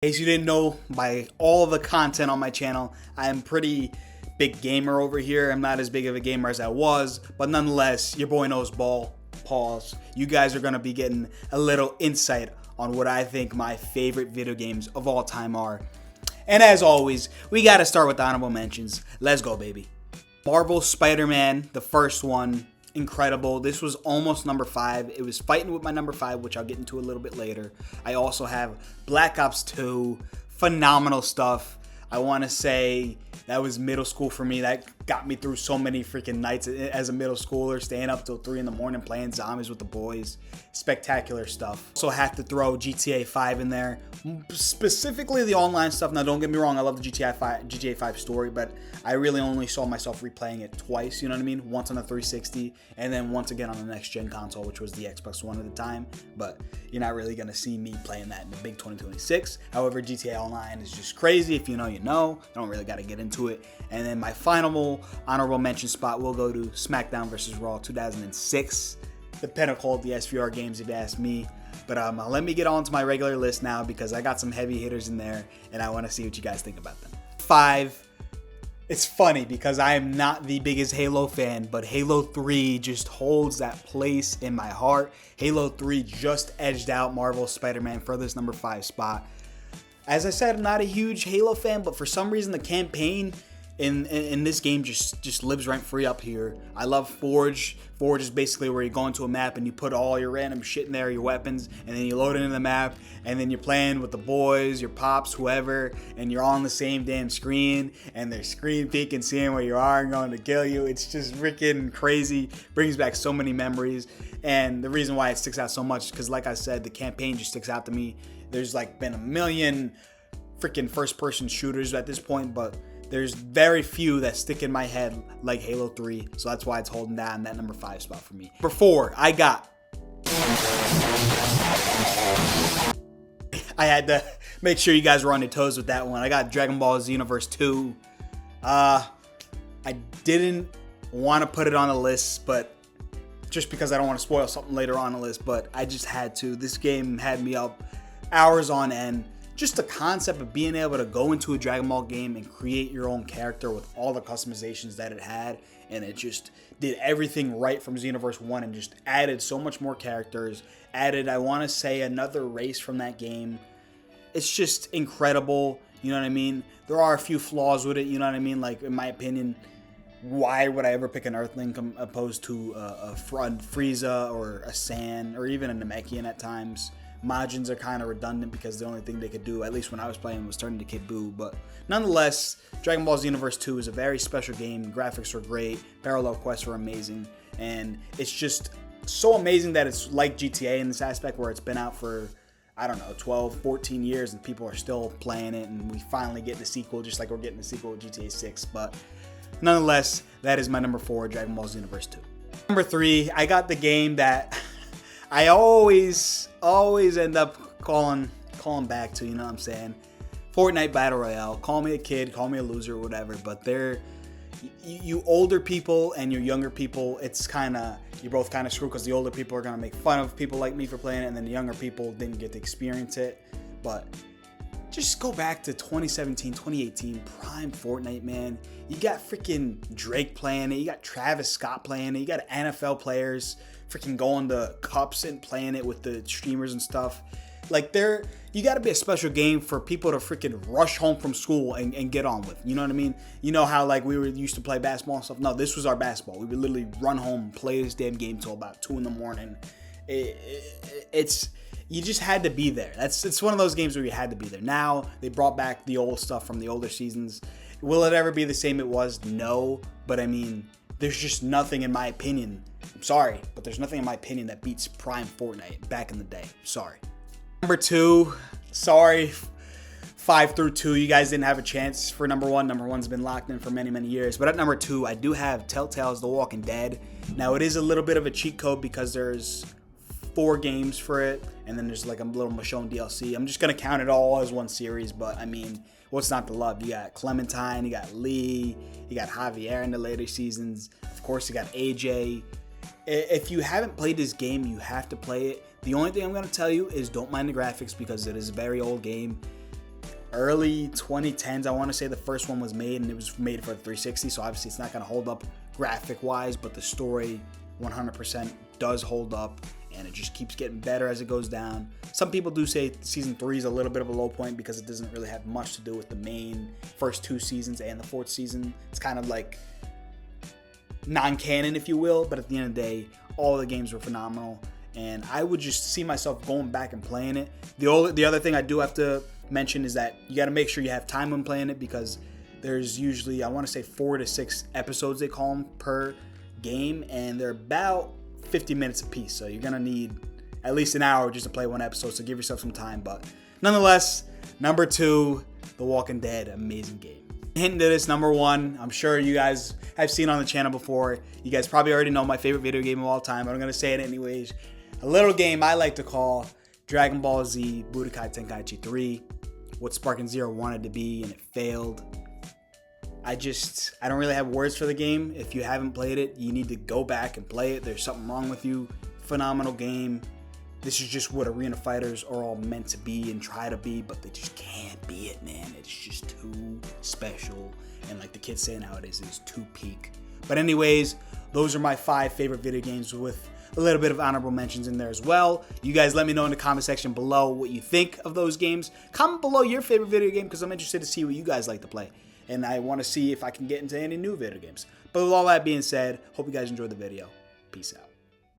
In case you didn't know, by all the content on my channel, I'm pretty big gamer over here. I'm not as big of a gamer as I was, but nonetheless, your boy knows ball. Pause. You guys are gonna be getting a little insight on what I think my favorite video games of all time are. And as always, we gotta start with the honorable mentions. Let's go, baby. Marvel Spider-Man, the first one. Incredible. This was almost number 5. It was fighting with my number 5, which I'll get into a little bit later. I also have Black Ops 2. Phenomenal stuff. I want to say that was middle school for me. That got me through so many freaking nights as a middle schooler, staying up till 3 in the morning playing zombies with the boys. Spectacular stuff. Also have to throw GTA 5 in there. Specifically the online stuff. Now don't get me wrong, I love the GTA 5 story, but I really only saw myself replaying it twice, you know what I mean? Once on the 360 and then once again on the next gen console, which was the Xbox One at the time. But you're not really gonna see me playing that in the big 2026. However, GTA Online is just crazy. If you know, you know. I don't really gotta get into it. And then my final honorable mention spot will go to SmackDown vs. Raw 2006. The pinnacle of the SVR games, if you ask me. But let me get on to my regular list now because I got some heavy hitters in there and I want to see what you guys think about them. 5. It's funny because I am not the biggest Halo fan, but Halo 3 just holds that place in my heart. Halo 3 just edged out Marvel Spider-Man for this number 5 spot. As I said, I'm not a huge Halo fan, but for some reason the campaign in this game just lives rent free up here. I love Forge. Forge is basically where you go into a map and you put all your random shit in there, your weapons, and then you load it into the map, and then you're playing with the boys, your pops, whoever, and you're on the same damn screen, and they're screen peeking, seeing where you are and going to kill you. It's just freaking crazy. Brings back so many memories, and the reason why it sticks out so much is because, like I said, the campaign just sticks out to me. There's like been a million freaking first-person shooters at this point, but there's very few that stick in my head like Halo 3, so that's why it's holding down that number 5 spot for me. Number 4, I had to make sure you guys were on your toes with that one. I got Dragon Ball Xenoverse 2. I didn't want to put it on the list, but just because I don't want to spoil something later on the list, but I just had to. This game had me up hours on end. Just the concept of being able to go into a Dragon Ball game and create your own character with all the customizations that it had, and it just did everything right from Xenoverse 1 and just added so much more characters, added, I want to say, another race from that game. It's just incredible, you know what I mean? There are a few flaws with it, you know what I mean? Like, in my opinion, why would I ever pick an Earthling opposed to a Frieza or a Saiyan or even a Namekian at times? Majins are kind of redundant because the only thing they could do, at least when I was playing, was turn into Kid Buu. But nonetheless, Dragon Ball Xenoverse 2 is a very special game. Graphics are great. Parallel quests are amazing. And it's just so amazing that it's like GTA in this aspect where it's been out for, I don't know, 12, 14 years and people are still playing it. And we finally get the sequel just like we're getting the sequel with GTA 6. But nonetheless, that is my number 4, Dragon Ball Xenoverse 2. Number 3, I got the game that I always end up calling back to, you know what I'm saying? Fortnite Battle Royale. Call me a kid, call me a loser, whatever, but you older people and you younger people, you're both kind of screwed because the older people are going to make fun of people like me for playing it, and then the younger people didn't get to experience it. But just go back to 2017, 2018, prime Fortnite, man. You got freaking Drake playing it. You got Travis Scott playing it. You got NFL players freaking going to cups and playing it with the streamers and stuff. Like, you got to be a special game for people to freaking rush home from school and get on with. You know what I mean? You know how, like, we used to play basketball and stuff? No, this was our basketball. We would literally run home and play this damn game till about 2 in the morning. You just had to be there. It's one of those games where you had to be there. Now, they brought back the old stuff from the older seasons. Will it ever be the same it was? No. But, I mean, there's just nothing, in my opinion. I'm sorry, but there's nothing, in my opinion, that beats prime Fortnite back in the day. Sorry. Number 2, sorry. 5 through 2, you guys didn't have a chance for number 1. Number 1's been locked in for many, many years. But at number 2, I do have Telltale's The Walking Dead. Now, it is a little bit of a cheat code because there's 4 games for it, and then there's like a little Michonne DLC. I'm just going to count it all as one series, but I mean, what's not to love? You got Clementine, you got Lee, you got Javier in the later seasons. Of course, you got AJ. If you haven't played this game, you have to play it. The only thing I'm going to tell you is don't mind the graphics because it is a very old game. early 2010s. I want to say the first one was made, and it was made for the 360, so obviously it's not going to hold up graphic-wise, but the story 100% does hold up, and it just keeps getting better as it goes down. Some people do say season 3 is a little bit of a low point because it doesn't really have much to do with the main first 2 seasons and the 4th season. It's kind of like non-canon, if you will, but at the end of the day, all the games were phenomenal, and I would just see myself going back and playing it. The other thing I do have to mention is that you got to make sure you have time when playing it, because there's usually, I want to say 4 to 6 episodes, they call them, per game, and they're about 50 minutes apiece, so you're gonna need at least an hour just to play one episode, so give yourself some time. But nonetheless, number 2, The Walking Dead, amazing game. Into this, number 1, I'm sure you guys have seen on the channel before. You guys probably already know my favorite video game of all time, but I'm gonna say it anyways. A little game I like to call Dragon Ball Z Budokai Tenkaichi 3, what Sparking Zero wanted to be, and it failed. I don't really have words for the game. If you haven't played it, you need to go back and play it. There's something wrong with you. Phenomenal game. This is just what arena fighters are all meant to be and try to be, but they just can't be it, man. It's just too special. And like the kids say nowadays, it's too peak. But anyways, those are my 5 favorite video games with a little bit of honorable mentions in there as well. You guys let me know in the comment section below what you think of those games. Comment below your favorite video game, because I'm interested to see what you guys like to play. And I want to see if I can get into any new video games. But with all that being said, hope you guys enjoyed the video. Peace out.